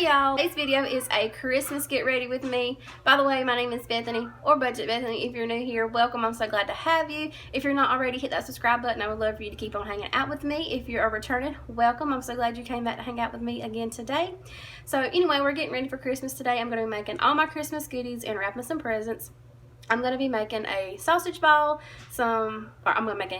Hey y'all, today's video is a Christmas get ready with me. By the way, my name is Bethany, or Budget Bethany. If you're new here, welcome. I'm so glad to have you. If you're not already, hit that subscribe button. I would love for you to keep on hanging out with me. If you're a returning, welcome. I'm so glad you came back to hang out with me again today. So anyway, we're getting ready for Christmas today. I'm going to be making all my Christmas goodies and wrapping some presents. I'm going to be making a sausage ball, some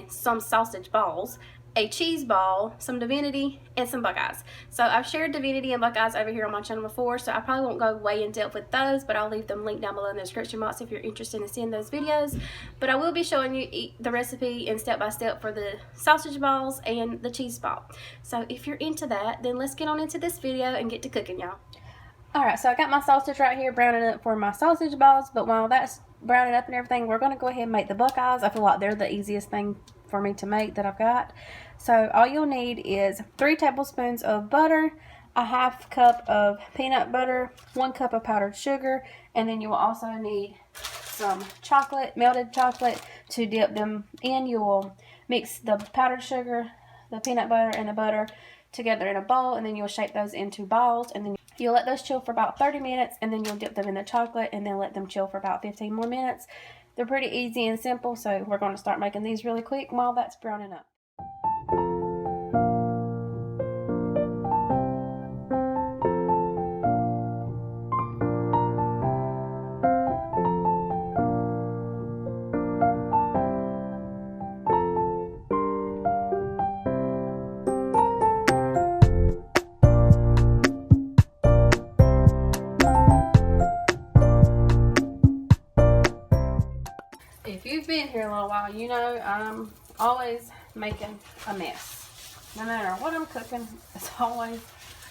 sausage balls, a cheese ball, some Divinity, and some buckeyes. So I've shared Divinity and buckeyes over here on my channel before, so I probably won't go way in depth with those, but I'll leave them linked down below in the description box if you're interested in seeing those videos. But I will be showing you the recipe and step by step for the sausage balls and the cheese ball. So if you're into that, then let's get on into this video and get to cooking, y'all. Alright, so I got my sausage right here browning up for my sausage balls, but while that's browning up and everything, we're going to go ahead and make the buckeyes. I feel like they're the easiest thing for me to make that I've got. So all you'll need is 3 tablespoons of butter, a half cup of peanut butter, 1 cup of powdered sugar, and then you will also need some chocolate, melted chocolate, to dip them in. You will mix the powdered sugar, the peanut butter, and the butter together in a bowl, and then you'll shape those into balls, and then you'll let those chill for about 30 minutes, and then you'll dip them in the chocolate and then let them chill for about 15 more minutes. They're pretty easy and simple, so we're going to start making these really quick while that's browning up. If you've been here a little while, you know I'm always making a mess. No matter what I'm cooking,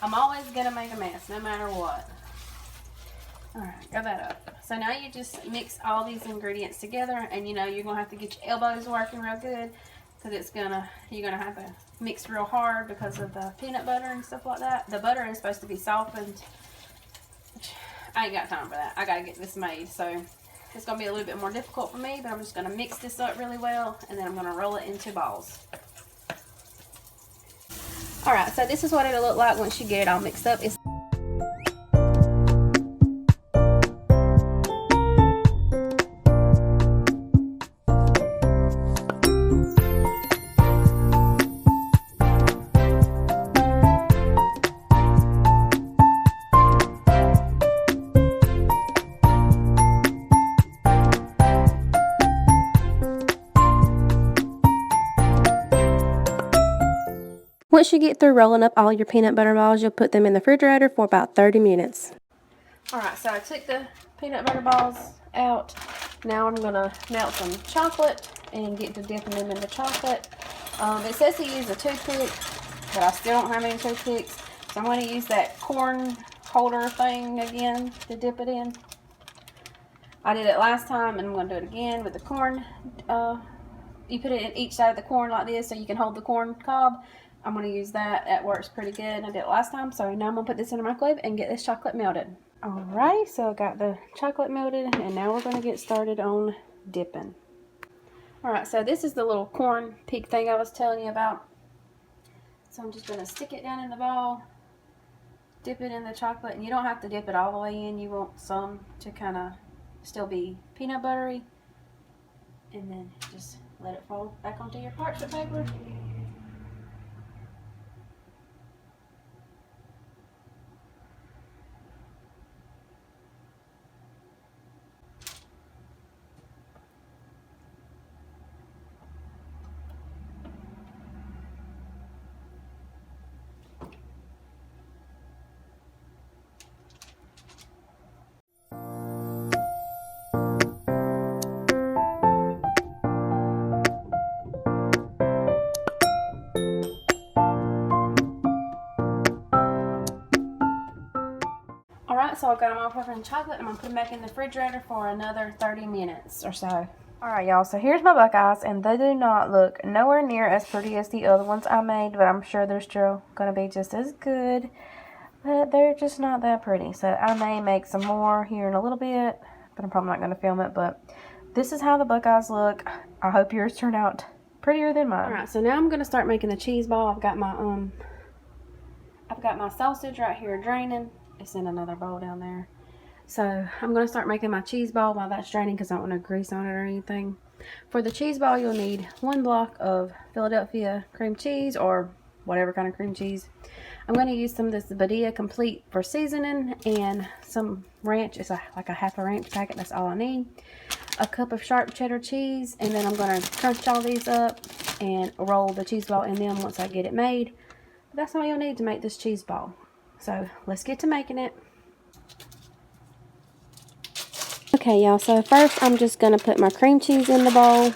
I'm always gonna make a mess, no matter what. Alright, got that up. So now you just mix all these ingredients together, and you know you're gonna have to get your elbows working real good, because you're gonna have to mix real hard because of the peanut butter and stuff like that. The butter is supposed to be softened. I ain't got time for that. I gotta get this made, so it's going to be a little bit more difficult for me, but I'm just going to mix this up really well, and then I'm going to roll it into balls. Alright, so this is what it'll look like once you get it all mixed up. Once you get through rolling up all your peanut butter balls, you'll put them in the refrigerator for about 30 minutes. Alright, so I took the peanut butter balls out. Now I'm going to melt some chocolate and get to dipping them in the chocolate. It says to use a toothpick, but I still don't have any toothpicks. So I'm going to use that corn holder thing again to dip it in. I did it last time, and I'm going to do it again with the corn. You put it in each side of the corn like this so you can hold the corn cob. I'm going to use that. That works pretty good. I did it last time, so now I'm going to put this in the microwave and get this chocolate melted. Alright, so I got the chocolate melted, and now we're going to get started on dipping. Alright, so this is the little corn peak thing I was telling you about. So I'm just going to stick it down in the bowl, dip it in the chocolate, and you don't have to dip it all the way in. You want some to kind of still be peanut buttery, and then just let it fall back onto your parchment paper. Alright, so I've got them all covered in chocolate. I'm going to put them back in the refrigerator for another 30 minutes or so. Alright, y'all, so here's my buckeyes, and they do not look nowhere near as pretty as the other ones I made, but I'm sure they're still going to be just as good. But they're just not that pretty, so I may make some more here in a little bit, but I'm probably not going to film it. But this is how the buckeyes look. I hope yours turn out prettier than mine. Alright, so now I'm going to start making the cheese ball. I've got my sausage right here draining, it's in another bowl down there. So I'm going to start making my cheese ball while that's draining because I don't want no grease on it or anything. For the cheese ball, you'll need 1 block of Philadelphia cream cheese or whatever kind of cream cheese. I'm going to use some of this Badia Complete for seasoning and some ranch. It's like a half a ranch packet. That's all I need. A cup of sharp cheddar cheese, and then I'm going to crunch all these up and roll the cheese ball in them once I get it made. That's all you'll need to make this cheese ball. So let's get to making it. Okay, y'all, so first I'm just going to put my cream cheese in the bowl.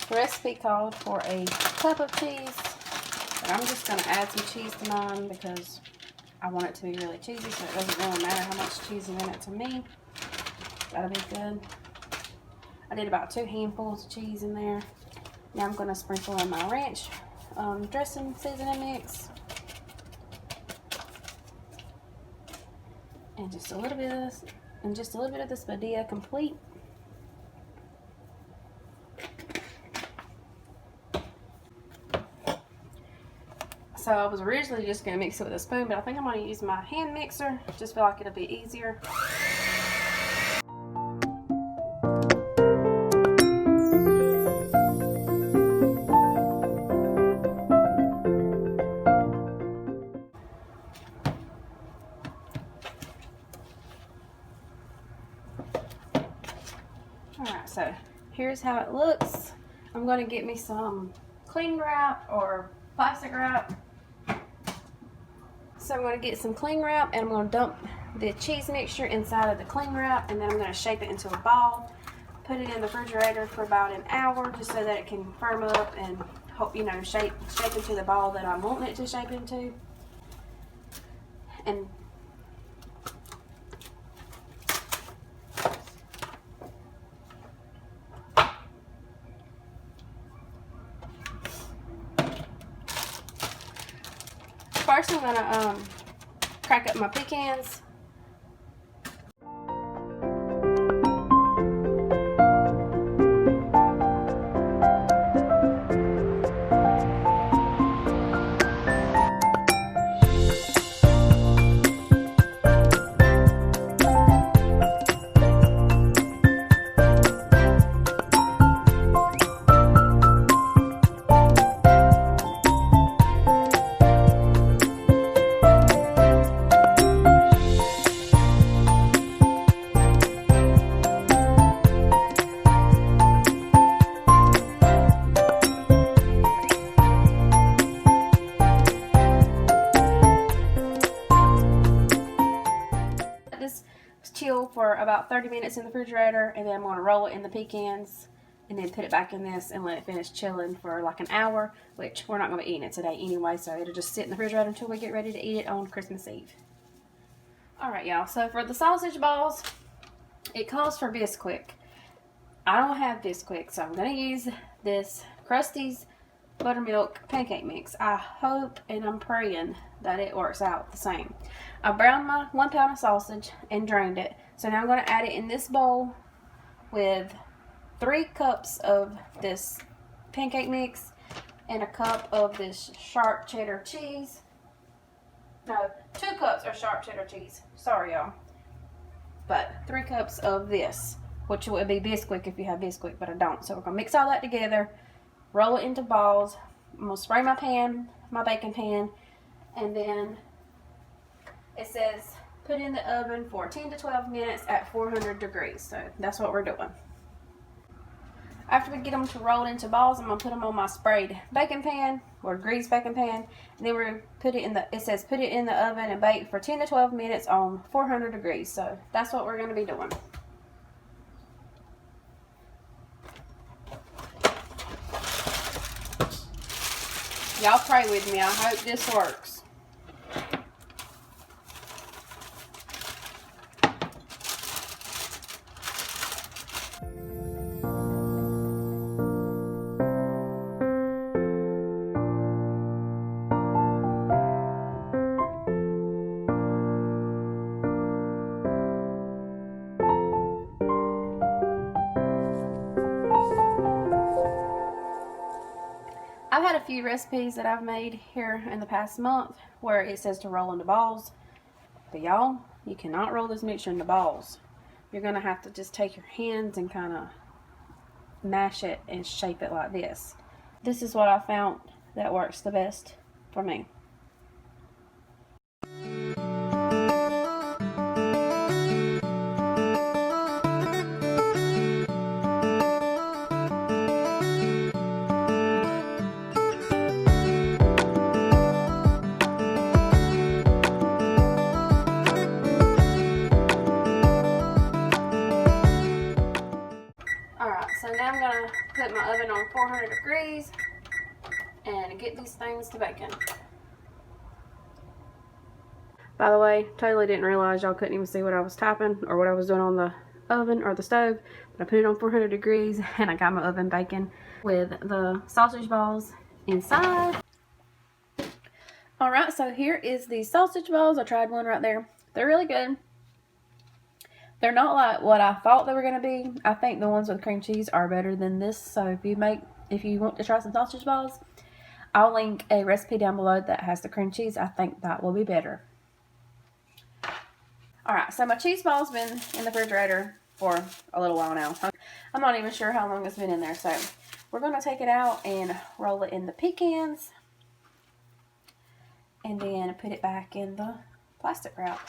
The recipe called for a cup of cheese, but I'm just going to add some cheese to mine because I want it to be really cheesy, so it doesn't really matter how much cheese is in it to me. That'll be good. I did about 2 handfuls of cheese in there. Now I'm going to sprinkle in my ranch dressing seasoning mix. And just a little bit of this, and just a little bit of this Badia Complete. So I was originally just going to mix it with a spoon, but I think I'm going to use my hand mixer. Just feel like it'll be easier. Alright, so here's how it looks. I'm going to get me some cling wrap or plastic wrap. So I'm going to get some cling wrap and I'm going to dump the cheese mixture inside of the cling wrap, and then I'm going to shape it into a ball. Put it in the refrigerator for about an hour just so that it can firm up and hope, you know, shape into the ball that I'm wanting it to shape into. And first I'm going to crack up my pecans. Chill for about 30 minutes in the refrigerator, and then I'm going to roll it in the pecans and then put it back in this and let it finish chilling for like an hour, which we're not going to be eating it today anyway, so it'll just sit in the refrigerator until we get ready to eat it on Christmas Eve. Alright, y'all, so for the sausage balls, it calls for Bisquick. I don't have Bisquick, so I'm going to use this Krusty's buttermilk pancake mix. I hope and I'm praying that it works out the same. I browned my 1 pound of sausage and drained it. So now I'm going to add it in this bowl with 3 cups of this pancake mix and a cup of this sharp cheddar cheese. No, 2 cups of sharp cheddar cheese. Sorry, y'all. But 3 cups of this, which would be Bisquick if you have Bisquick, but I don't. So we're going to mix all that together, roll it into balls. I'm going to spray my pan, my baking pan, and then it says put in the oven for 10 to 12 minutes at 400 degrees. So that's what we're doing. After we get them to roll into balls, I'm going to put them on my sprayed baking pan or greased baking pan. And then we're going to put it in the, it says put it in the oven and bake for 10 to 12 minutes on 400 degrees. So that's what we're going to be doing. Y'all pray with me. I hope this works. I've had a few recipes that I've made here in the past month where it says to roll into balls. But y'all, you cannot roll this mixture into balls. You're going to have to just take your hands and kind of mash it and shape it like this. This is what I found that works the best for me. Alright, so now I'm going to put my oven on 400 degrees and get these things to baking. By the way, totally didn't realize y'all couldn't even see what I was typing or what I was doing on the oven or the stove. But I put it on 400 degrees and I got my oven baking with the sausage balls inside. Alright, so here is the sausage balls. I tried one right there. They're really good. They're not like what I thought they were going to be. I think the ones with cream cheese are better than this. So if you want to try some sausage balls, I'll link a recipe down below that has the cream cheese. I think that will be better. Alright, so my cheese ball's been in the refrigerator for a little while now. I'm not even sure how long it's been in there. So we're going to take it out and roll it in the pecans. And then put it back in the plastic wrap.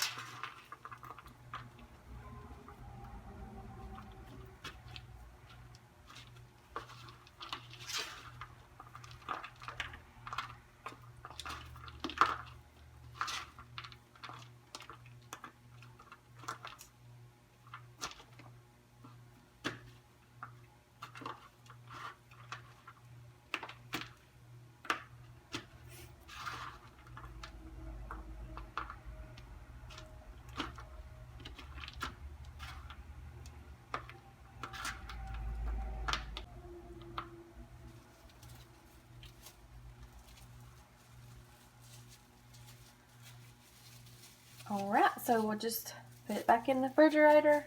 Alright, so we'll just put it back in the refrigerator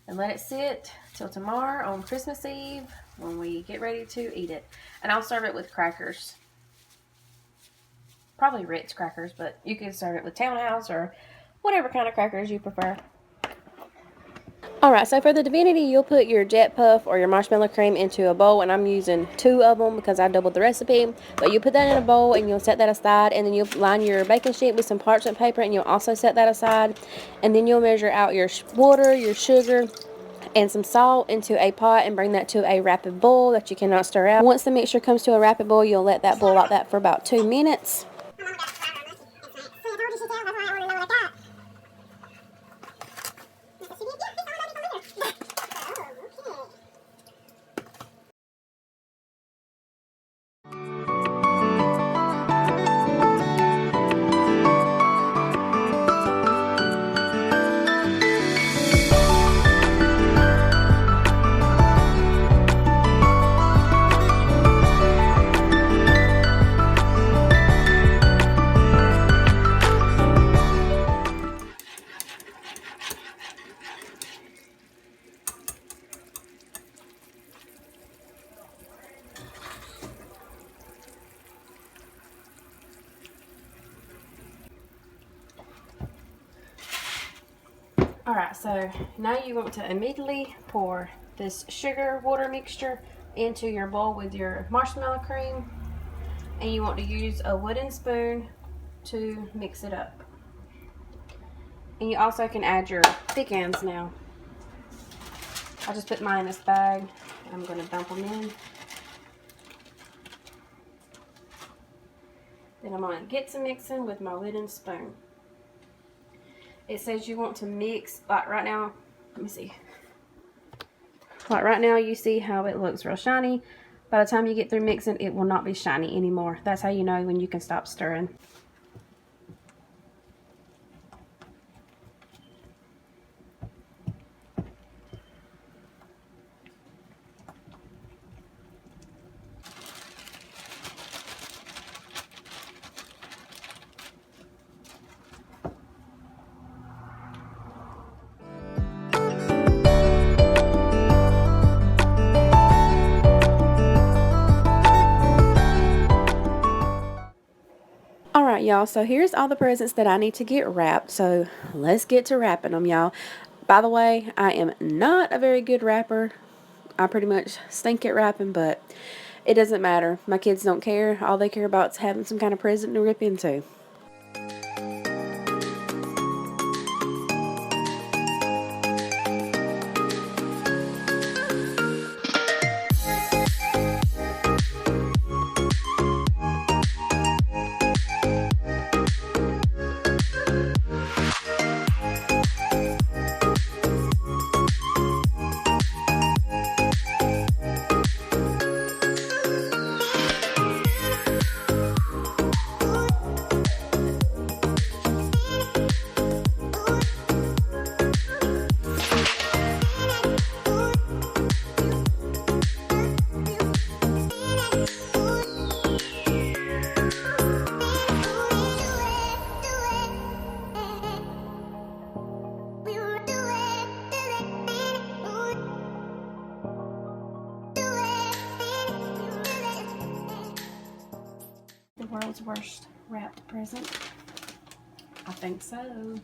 and let it sit till tomorrow on Christmas Eve when we get ready to eat it. And I'll serve it with crackers. Probably Ritz crackers, but you can serve it with Townhouse or whatever kind of crackers you prefer. Alright, so for the Divinity, you'll put your Jet Puff or your marshmallow cream into a bowl, and I'm using 2 of them because I doubled the recipe. But you put that in a bowl and you'll set that aside, and then you'll line your baking sheet with some parchment paper and you'll also set that aside. And then you'll measure out your water, your sugar, and some salt into a pot and bring that to a rapid boil that you cannot stir out. Once the mixture comes to a rapid boil, you'll let that boil like that for about 2 minutes. Alright, so now you want to immediately pour this sugar water mixture into your bowl with your marshmallow cream, and you want to use a wooden spoon to mix it up. And you also can add your pecans now. I just put mine in this bag and I'm going to dump them in. Then I'm going to get to mixing with my wooden spoon. It says you want to mix, like right now, let me see. Like right now you see how it looks real shiny. By the time you get through mixing, it will not be shiny anymore. That's how you know when you can stop stirring. Alright, y'all, so here's all the presents that I need to get wrapped, so let's get to wrapping them, y'all. By the way, I am not a very good wrapper. I pretty much stink at wrapping, but it doesn't matter. My kids don't care. All they care about is having some kind of present to rip into. The world's worst wrapped present. I think so.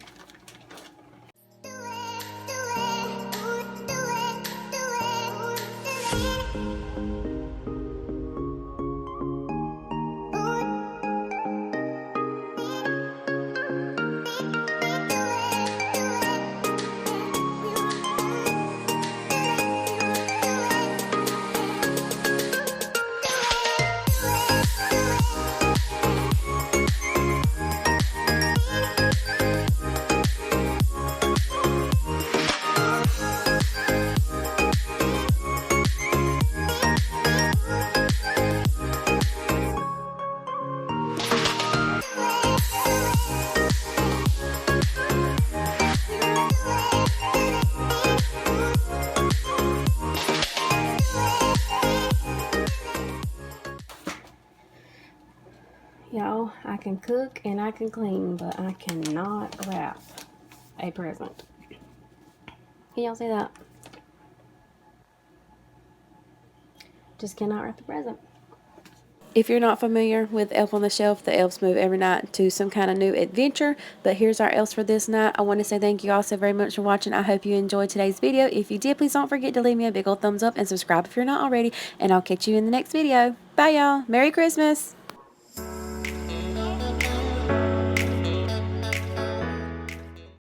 Y'all, I can cook and I can clean, but I cannot wrap a present. Can y'all see that? Just cannot wrap a present. If you're not familiar with Elf on the Shelf, the elves move every night to some kind of new adventure. But here's our elves for this night. I want to say thank you all so very much for watching. I hope you enjoyed today's video. If you did, please don't forget to leave me a big old thumbs up and subscribe if you're not already. And I'll catch you in the next video. Bye, y'all. Merry Christmas.